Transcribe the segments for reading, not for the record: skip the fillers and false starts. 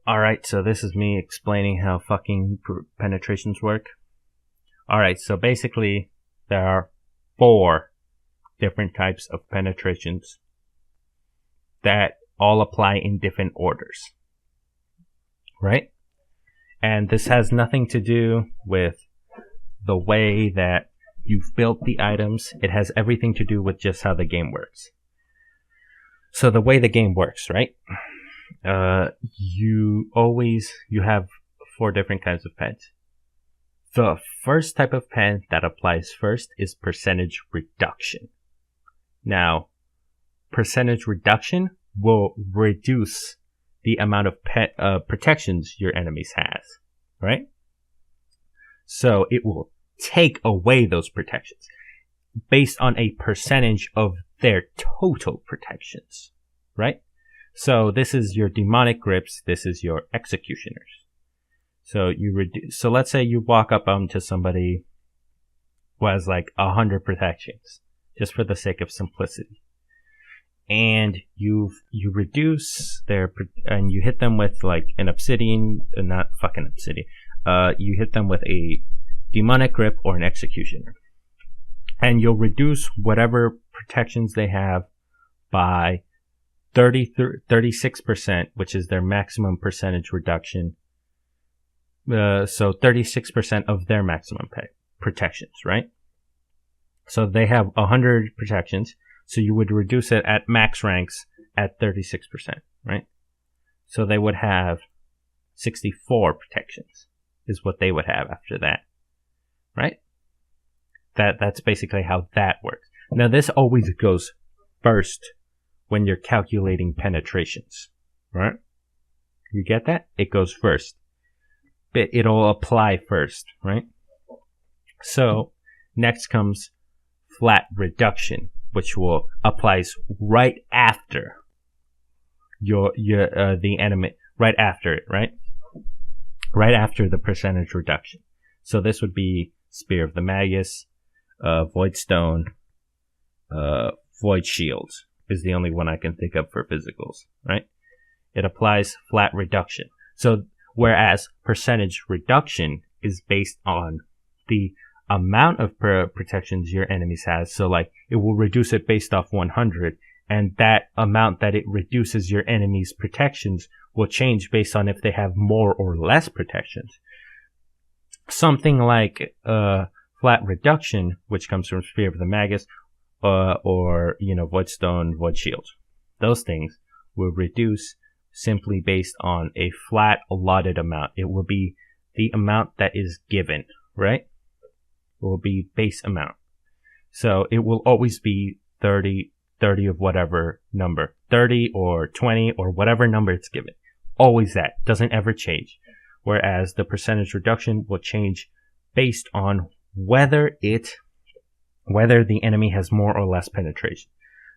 Alright, so this is me explaining how fucking penetrations work. Alright, so basically there are 4 different types of penetrations that all apply in different orders. Right? And this has nothing to do with the way that you've built the items. It has everything to do with just how the game works. So the way the game works, right? You have 4 different kinds of pens. The first type of pen that applies first is percentage reduction. Now, percentage reduction will reduce the amount of protections your enemies has, right? So it will take away those protections based on a percentage of their total protections, right? So this is your demonic grips. This is your executioners. So So let's say you walk up to somebody who has like 100 protections, just for the sake of simplicity, and you reduce and you hit them with like an obsidian, not fucking obsidian. You hit them with a demonic grip or an executioner, and you'll reduce whatever protections they have by 36%, which is their maximum percentage reduction. So 36% of their maximum protections, right? So they have 100 protections, so you would reduce it at max ranks at 36%, right? So they would have 64 protections, is what they would have after that, right? That's basically how that works. Now this always goes first when you're calculating penetrations, right? You get that? It goes first. But it'll apply first, right? So next comes flat reduction, which will applies right after the enemy, right after it, right? Right after the percentage reduction. So this would be Spear of the Magus, Void Stone, Void Shields is the only one I can think of for physicals, right? It applies flat reduction. So whereas percentage reduction is based on the amount of protections your enemies has. So like it will reduce it based off 100, and that amount that it reduces your enemy's protections will change based on if they have more or less protections. Something like flat reduction, which comes from Spear of the Magus, or Void Stone, Void Shield. Those things will reduce simply based on a flat allotted amount. It will be the amount that is given, right? It will be base amount. So it will always be 30 of whatever number, 30 or 20 or whatever number it's given. Always that. Doesn't ever change. Whereas the percentage reduction will change based on whether the enemy has more or less penetration.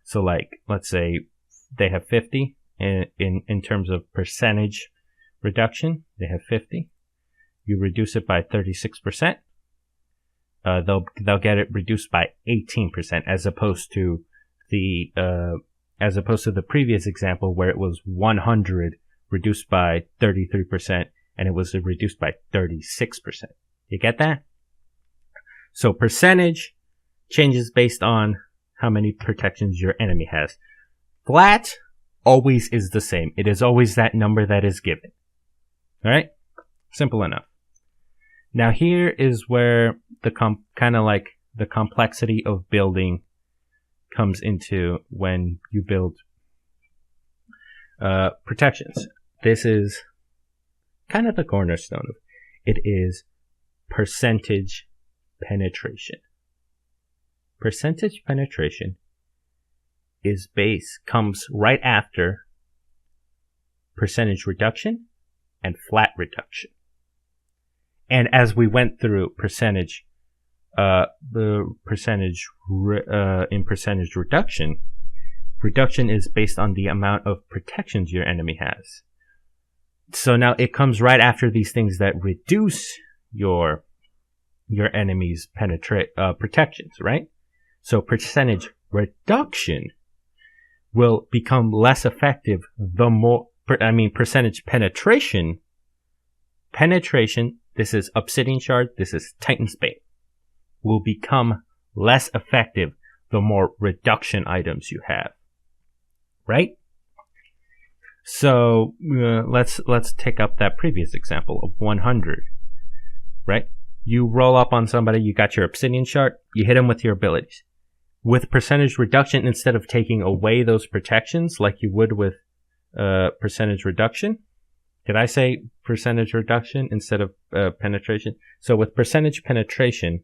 So like, let's say they have 50 in terms of percentage reduction, they have 50. You reduce it by 36%. They'll get it reduced by 18%, as opposed to the previous example where it was 100 reduced by 33% and it was reduced by 36%. You get that? So percentage changes based on how many protections your enemy has. Flat always is the same. It is always that number that is given. Alright? Simple enough. Now here is where the kind of like the complexity of building comes into when you build protections. This is kind of the cornerstone of it. It is percentage penetration. Percentage penetration comes right after percentage reduction and flat reduction. And as we went through percentage reduction is based on the amount of protections your enemy has. So now it comes right after these things that reduce your enemy's protections, right? So percentage reduction will become less effective the percentage penetration. Penetration, this is Obsidian Shard, this is Titan's Bane, will become less effective the more reduction items you have. Right? So let's take up that previous example of 100. Right? You roll up on somebody, you got your Obsidian Shard, you hit them with your abilities. With percentage reduction, instead of taking away those protections like you would with percentage reduction. Did I say percentage reduction instead of penetration? So with percentage penetration,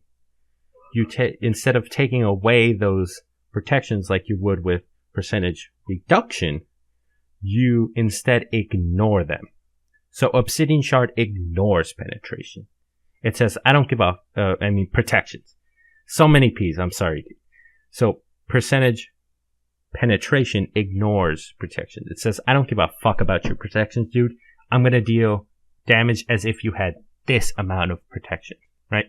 instead of taking away those protections like you would with percentage reduction, you instead ignore them. So Obsidian Shard ignores penetration. It says, I don't give a, protections. So many P's, I'm sorry. So percentage penetration ignores protection. It says, I don't give a fuck about your protections, dude. I'm going to deal damage as if you had this amount of protection, right?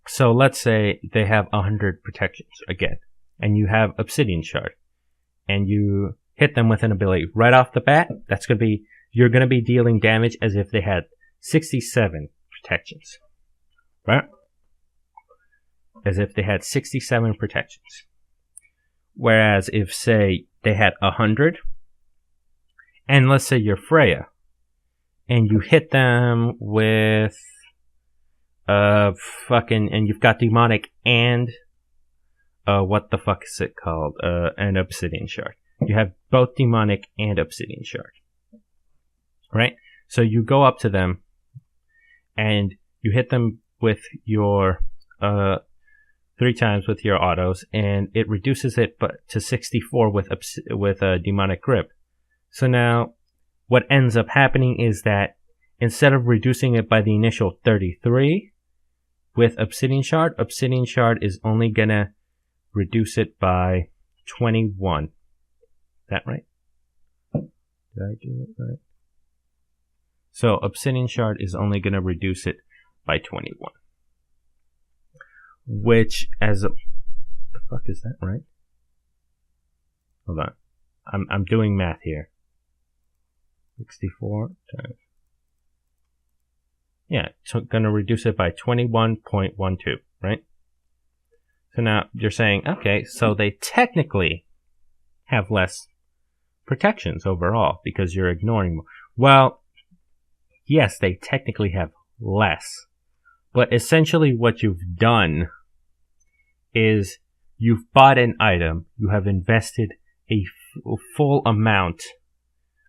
So let's say they have 100 protections again, and you have Obsidian Shard, and you hit them with an ability right off the bat. You're going to be dealing damage as if they had 67 protections, right? As if they had 67 protections. Whereas if, say, they had 100, and let's say you're Freya, and you hit them with and you've got demonic and what the fuck is it called? An Obsidian Shard. You have both demonic and Obsidian Shard. Right? So you go up to them and you hit them with your 3 times with your autos, and it reduces it to 64 with a demonic grip. So now what ends up happening is that instead of reducing it by the initial 33 with Obsidian Shard is only gonna reduce it by 21. Is that right? Did I do it right? So Obsidian Shard is only gonna reduce it by 21. Which, the fuck is that, right? Hold on. I'm doing math here. 64 times. Yeah, so gonna reduce it by 21.12, right? So now you're saying, okay, so they technically have less protections overall because you're ignoring more. Well, yes, they technically have less. But essentially what you've done is you've bought an item, you have invested a full amount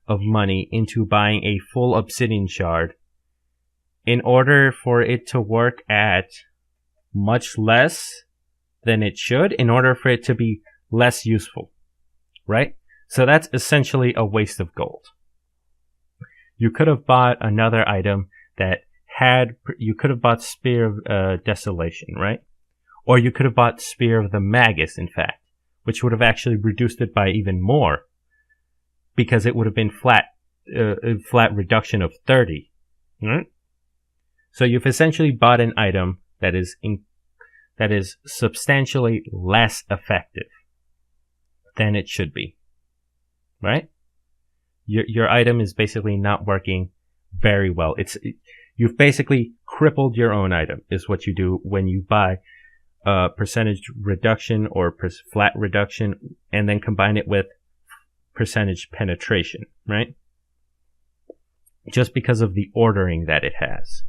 of money into buying a full Obsidian Shard in order for it to work at much less than it should, in order for it to be less useful, right? So that's essentially a waste of gold. You could have bought another item that you could have bought Spear of Desolation, right? Or you could have bought Spear of the Magus, in fact, which would have actually reduced it by even more, because it would have been a flat reduction of 30. Right? So you've essentially bought an item that is substantially less effective than it should be. Right? Your item is basically not working very well. You've basically crippled your own item, is what you do when you buy percentage reduction or flat reduction and then combine it with percentage penetration, right? Just because of the ordering that it has.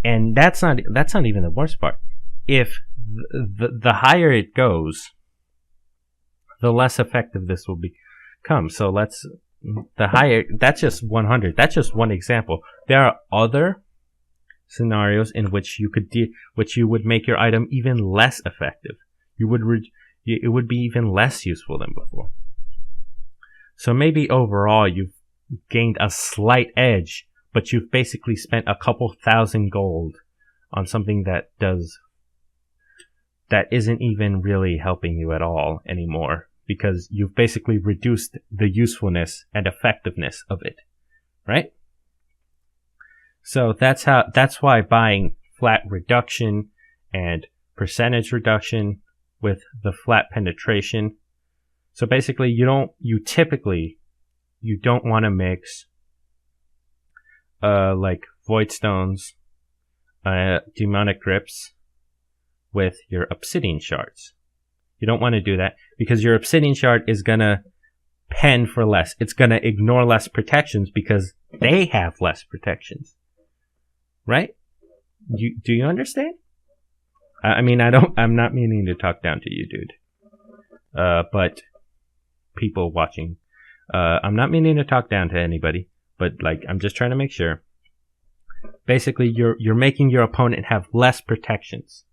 And that's not even the worst part. If the higher it goes, the less effective this will become. So that's just 100. That's just one example. There are other scenarios in which you would make your item even less effective. It would be even less useful than before. So maybe overall you've gained a slight edge, but you've basically spent a couple thousand gold on something that isn't even really helping you at all anymore, because you've basically reduced the usefulness and effectiveness of it, right? So that's why buying flat reduction and percentage reduction with the flat penetration. So basically you typically you don't want to mix like void stones, demonic grips with your obsidian shards. You don't want to do that because your obsidian shard is gonna pen for less. It's gonna ignore less protections because they have less protections. Right? Do you understand? I mean, I'm not meaning to talk down to you, dude. But people watching, I'm not meaning to talk down to anybody, but like, I'm just trying to make sure. Basically, you're making your opponent have less protections.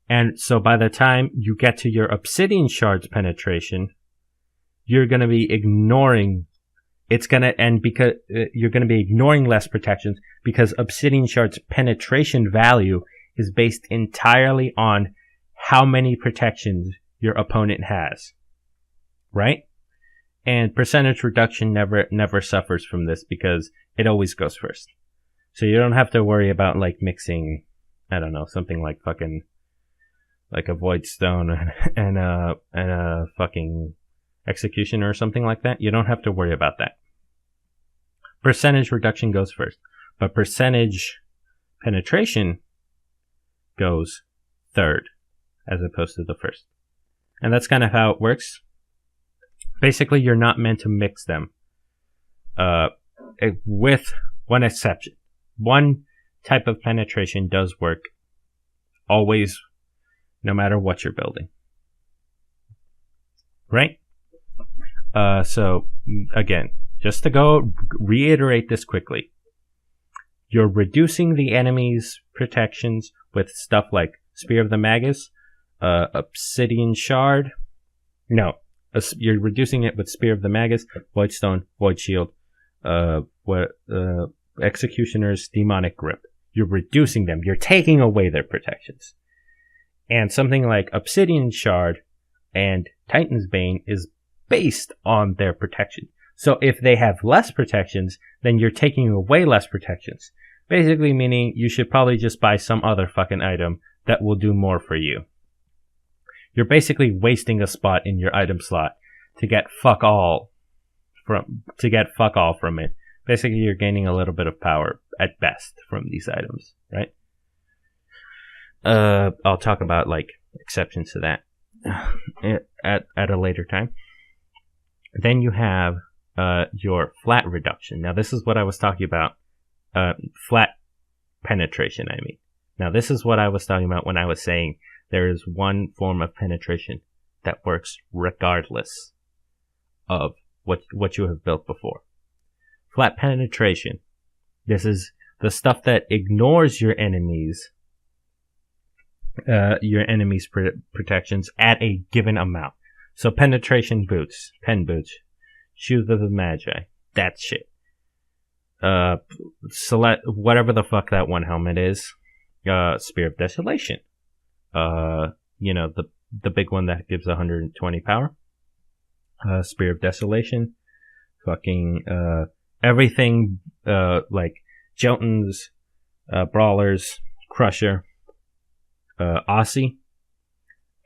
And so by the time you get to your obsidian shards penetration, you're going to be ignoring, because you're going to be ignoring less protections because obsidian shards penetration value is based entirely on how many protections your opponent has. Right? And percentage reduction never suffers from this because it always goes first. So you don't have to worry about like mixing, I don't know, something like fucking like a void stone and a fucking executioner or something like that. You don't have to worry about that. Percentage reduction goes first, but percentage penetration goes third as opposed to the first. And that's kind of how it works. Basically, you're not meant to mix them, with one exception. One type of penetration does work always, no matter what you're building. Right? So, again, just to go reiterate this quickly. You're reducing the enemy's protections with stuff like Spear of the Magus, Obsidian Shard. No, you're reducing it with Spear of the Magus, Void Stone, Void Shield, Executioner's Demonic Grip. You're reducing them. You're taking away their protections. And something like Obsidian Shard and Titan's Bane is based on their protection. So if they have less protections, then you're taking away less protections. Basically meaning you should probably just buy some other fucking item that will do more for you. You're basically wasting a spot in your item slot to get fuck all from it. Basically, you're gaining a little bit of power at best from these items, right? I'll talk about like exceptions to that at a later time. Then you have your flat reduction. Now, this is what I was talking about. Flat penetration, I mean. Now, this is what I was talking about when I was saying there is one form of penetration that works regardless of what you have built before. Flat penetration. This is the stuff that ignores your enemies' protections at a given amount. So penetration boots, pen boots, shoes of the magi, that shit. Select whatever the fuck that one helmet is. Spear of Desolation. You know, the big one that gives 120 power. Spear of Desolation. Fucking, everything, like Jotuns, Brawlers, Crusher, Aussie.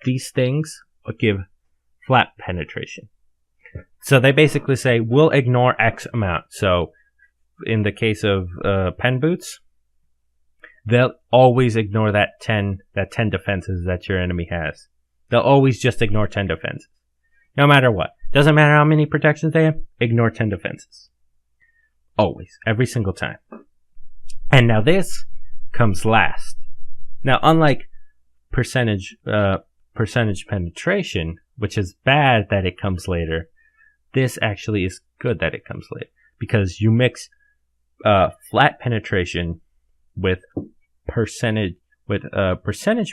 These things give flat penetration. So they basically say, we'll ignore X amount. So in the case of pen boots, they'll always ignore that 10 defenses that your enemy has. They'll always just ignore 10 defenses. No matter what. Doesn't matter how many protections they have, ignore 10 defenses. Always. Every single time. And now this comes last. Now, unlike percentage penetration, which is bad that it comes later, this actually is good that it comes later. Because you mix flat penetration with percentage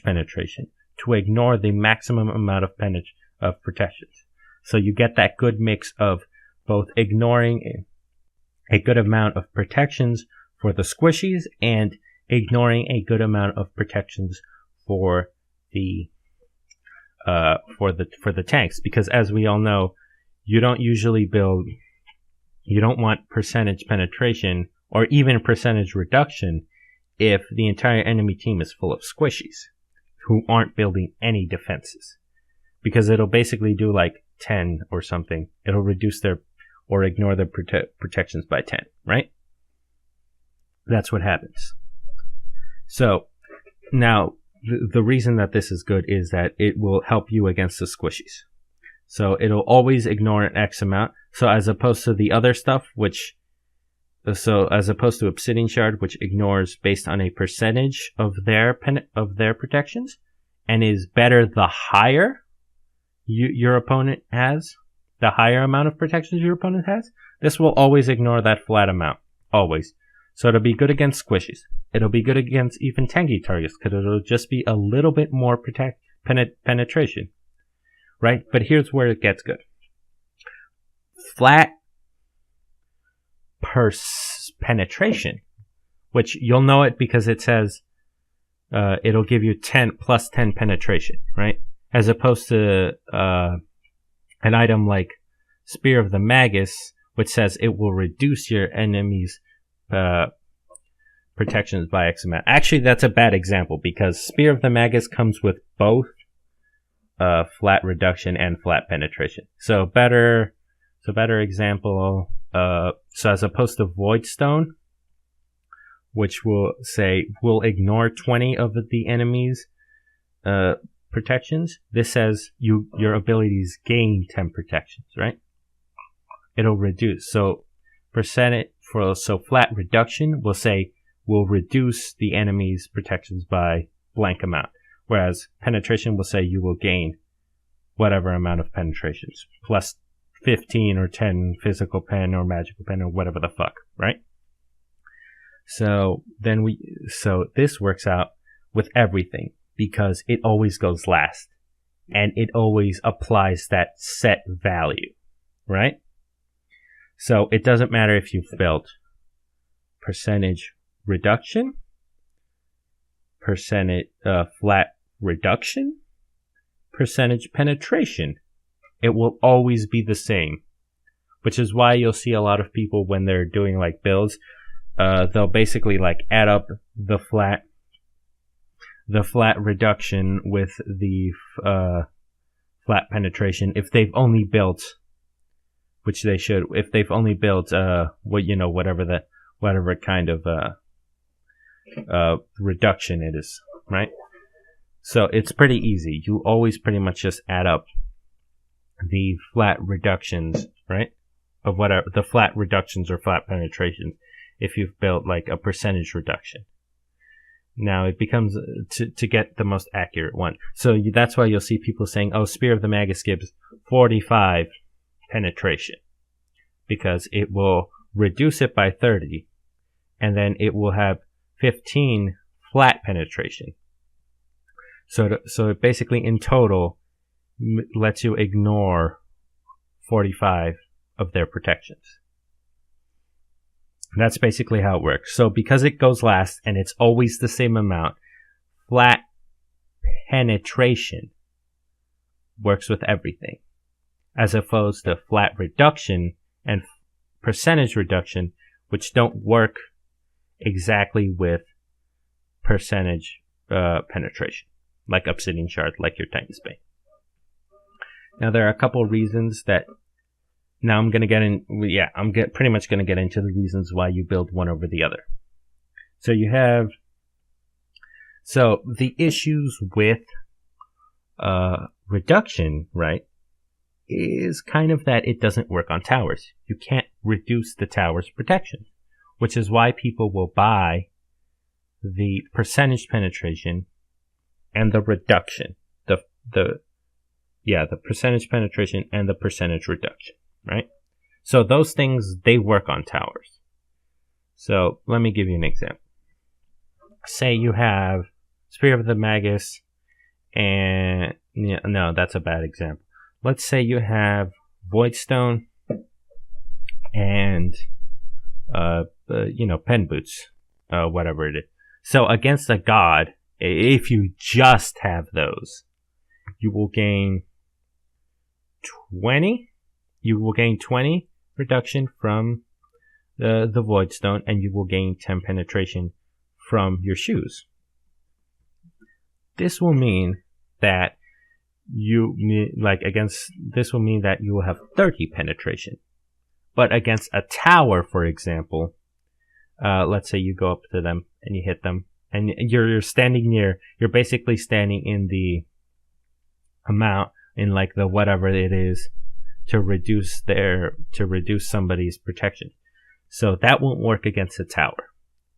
penetration to ignore the maximum amount of protections. So you get that good mix of both ignoring a good amount of protections for the squishies and ignoring a good amount of protections for the tanks. Because as we all know, you don't want percentage penetration or even percentage reduction if the entire enemy team is full of squishies who aren't building any defenses. Because it'll basically do like 10 or something. It'll reduce their or ignore the protections by 10, right? That's what happens. So now the reason that this is good is that it will help you against the squishies. So it'll always ignore an X amount. So as opposed to the other stuff, as opposed to Obsidian Shard, which ignores based on a percentage of their protections, and is better the higher your opponent has, the higher amount of protections your opponent has, this will always ignore that flat amount. Always. So it'll be good against squishies. It'll be good against even tanky targets, because it'll just be a little bit more penetration. Right? But here's where it gets good. Flat penetration, which you'll know it because it says it'll give you 10 plus 10 penetration, right? As opposed to an item like Spear of the Magus, which says it will reduce your enemy's protections by X amount. Actually, that's a bad example because Spear of the Magus comes with both flat reduction and flat penetration. So better example. So as opposed to Void Stone, which will say will ignore 20 of the enemy's protections, this says your abilities gain 10 protections, right? It'll reduce. So flat reduction will say will reduce the enemy's protections by blank amount. Whereas penetration will say you will gain whatever amount of penetrations, plus 15 or 10 physical pen or magical pen or whatever the fuck, right? So this works out with everything because it always goes last and it always applies that set value, right? So it doesn't matter if you've built percentage reduction, percentage flat reduction, percentage penetration. It will always be the same, which is why you'll see a lot of people when they're doing like builds, they'll basically like add up the flat reduction with the flat penetration if they've only built, which they should, if they've only built whatever kind of reduction it is, right? So it's pretty easy. You always pretty much just add up the flat reductions, right? Of whatever the flat reductions or flat penetrations if you've built like a percentage reduction. Now it becomes to get the most accurate one. So that's why you'll see people saying, oh, Spear of the Magus gives 45 penetration because it will reduce it by 30 and then it will have 15 flat penetration. So it basically in total lets you ignore 45 of their protections. That's basically how it works. So because it goes last and it's always the same amount, flat penetration works with everything, as opposed to flat reduction and percentage reduction, which don't work exactly with percentage penetration, like Obsidian Shard, like your Titan's Bane. Now there are a couple of reasons that now I'm going to get in. Yeah, pretty much going to get into the reasons why you build one over the other. So the issues with reduction, right, is kind of that it doesn't work on towers. You can't reduce the tower's protection, which is why people will buy the percentage penetration and the reduction, the percentage penetration and the percentage reduction, right? So those things, they work on towers. So let me give you an example. Say you have Spear of the Magus and no, that's a bad example. Let's say you have Void Stone and pen boots, whatever it is. So against a god, if you just have those, you will gain 20. You will gain 20 reduction from the Void Stone, and you will gain 10 penetration from your shoes. This will mean that this will mean that you will have 30 penetration But against a tower, for example, let's say you go up to them and you hit them, and you're standing near, you're basically standing in the amount, in like the whatever it is, to reduce somebody's protection. So that won't work against a tower.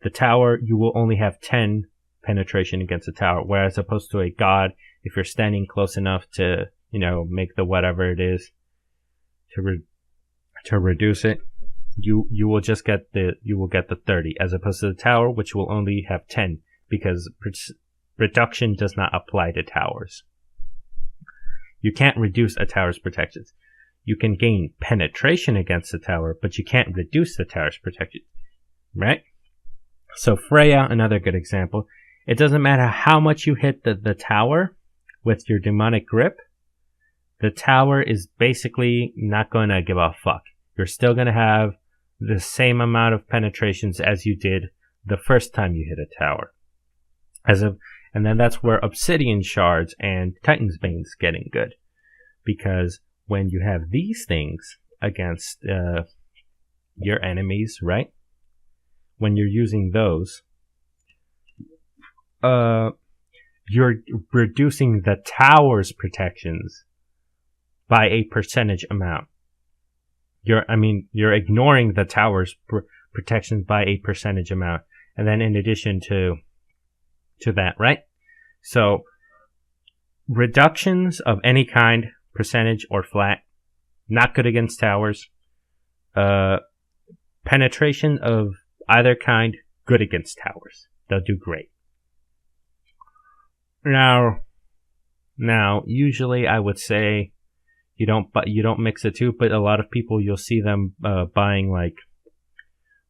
The tower, you will only have 10 penetration against a tower, whereas opposed to a god, if you're standing close enough to, make the whatever it is to reduce it, you will get the 30, as opposed to the tower, which will only have 10, because reduction does not apply to towers. You can't reduce a tower's protections. You can gain penetration against the tower, but you can't reduce the tower's protection, right? So Freya, another good example. It doesn't matter how much you hit the tower with your demonic grip, the tower is basically not going to give a fuck. You're still going to have the same amount of penetrations as you did the first time you hit a tower. And then that's where Obsidian Shards and Titan's Bane's getting good. Because when you have these things against your enemies, right? When you're using those, you're reducing the tower's protections by a percentage amount. You're ignoring the tower's protections by a percentage amount. And then in addition to that, right? So reductions of any kind, percentage or flat, not good against towers. Penetration of either kind, good against towers. They'll do great. Now, usually I would say you don't mix the two, but a lot of people, you'll see them buying like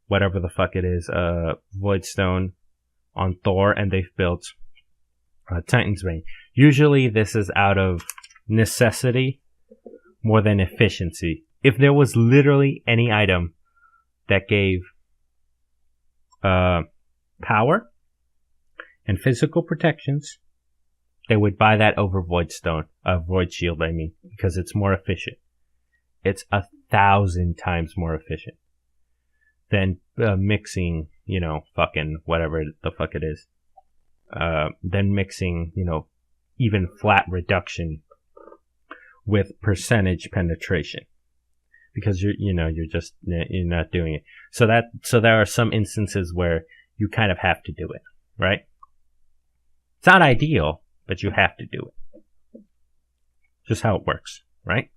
whatever the fuck it is, Voidstone on Thor, and they've built Titan's Bane. Usually this is out of necessity more than efficiency. If there was literally any item that gave power and physical protections, they would buy that over Voidstone, Void Shield, because it's more efficient. It's 1,000 times more efficient than mixing, fucking whatever the fuck it is. Than mixing, even flat reduction with percentage penetration, because you're not doing it. So there are some instances where you kind of have to do it, right? It's not ideal, but you have to do it. Just how it works, right?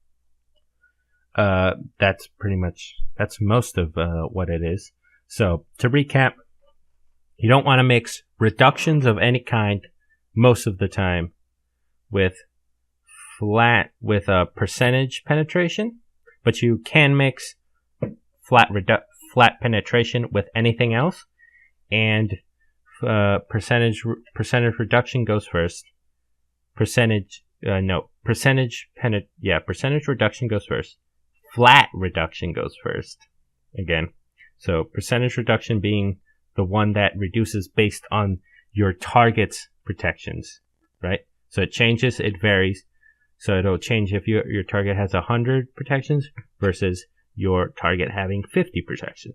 That's most of what it is. So to recap, you don't want to mix reductions of any kind most of the time with a percentage penetration, but you can mix flat penetration with anything else, and percentage reduction goes first. Percentage reduction goes first. Flat reduction goes first. Again, so percentage reduction being the one that reduces based on your target's protections, right? So it changes, it varies. So it'll change if your target has 100 protections versus your target having 50 protection.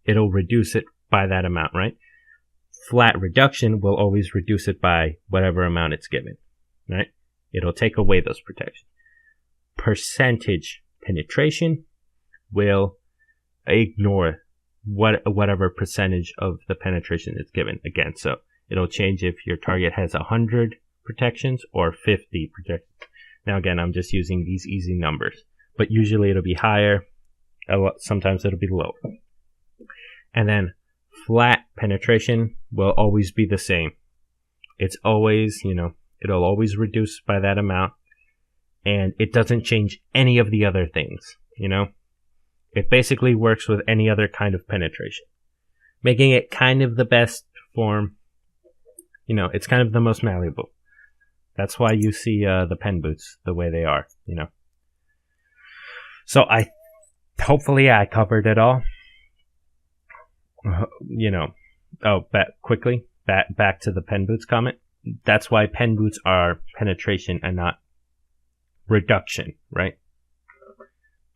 It'll reduce it by that amount, right? Flat reduction will always reduce it by whatever amount it's given, right? It'll take away those protections. Percentage penetration will ignore whatever percentage of the penetration is given. Again, so it'll change if your target has 100 protections or 50 protections. Now again, I'm just using these easy numbers, but usually it'll be higher. Sometimes it'll be lower. And then flat penetration will always be the same. It's always, it'll always reduce by that amount, and it doesn't change any of the other things, It basically works with any other kind of penetration, making it kind of the best form. It's kind of the most malleable. That's why you see the pen boots the way they are, So hopefully I covered it all. Back to the pen boots comment. That's why pen boots are penetration and not reduction, right?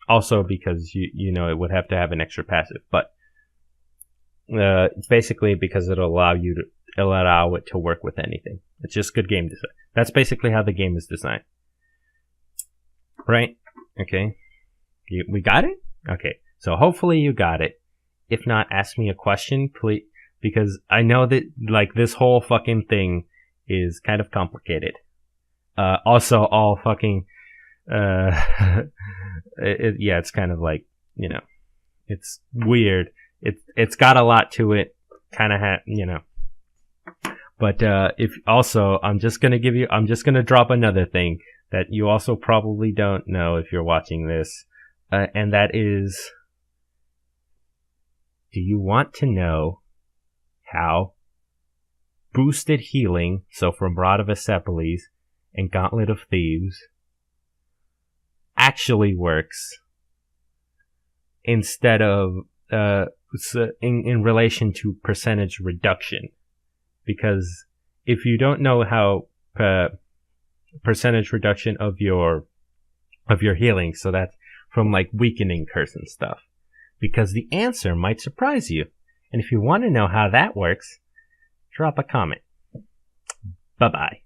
Also because you know it would have to have an extra passive, but basically because it'll allow it to work with anything. It's just good game design. That's basically how the game is designed. Right? Okay. We got it? Okay. So hopefully you got it. If not, ask me a question, please, because I know that like this whole fucking thing is kind of complicated. Also, all fucking yeah, it's kind of like, you know, it's weird. It's got a lot to it. Kind of you know. But if also, I'm just gonna drop another thing that you also probably don't know if you're watching this, and that is, do you want to know how boosted healing, so from Rod of Acepolis and Gauntlet of Thieves, actually works instead of in relation to percentage reduction? Because if you don't know how percentage reduction of your healing, so that's from like weakening curse and stuff, because the answer might surprise you. And if you want to know how that works, drop a comment. Bye bye.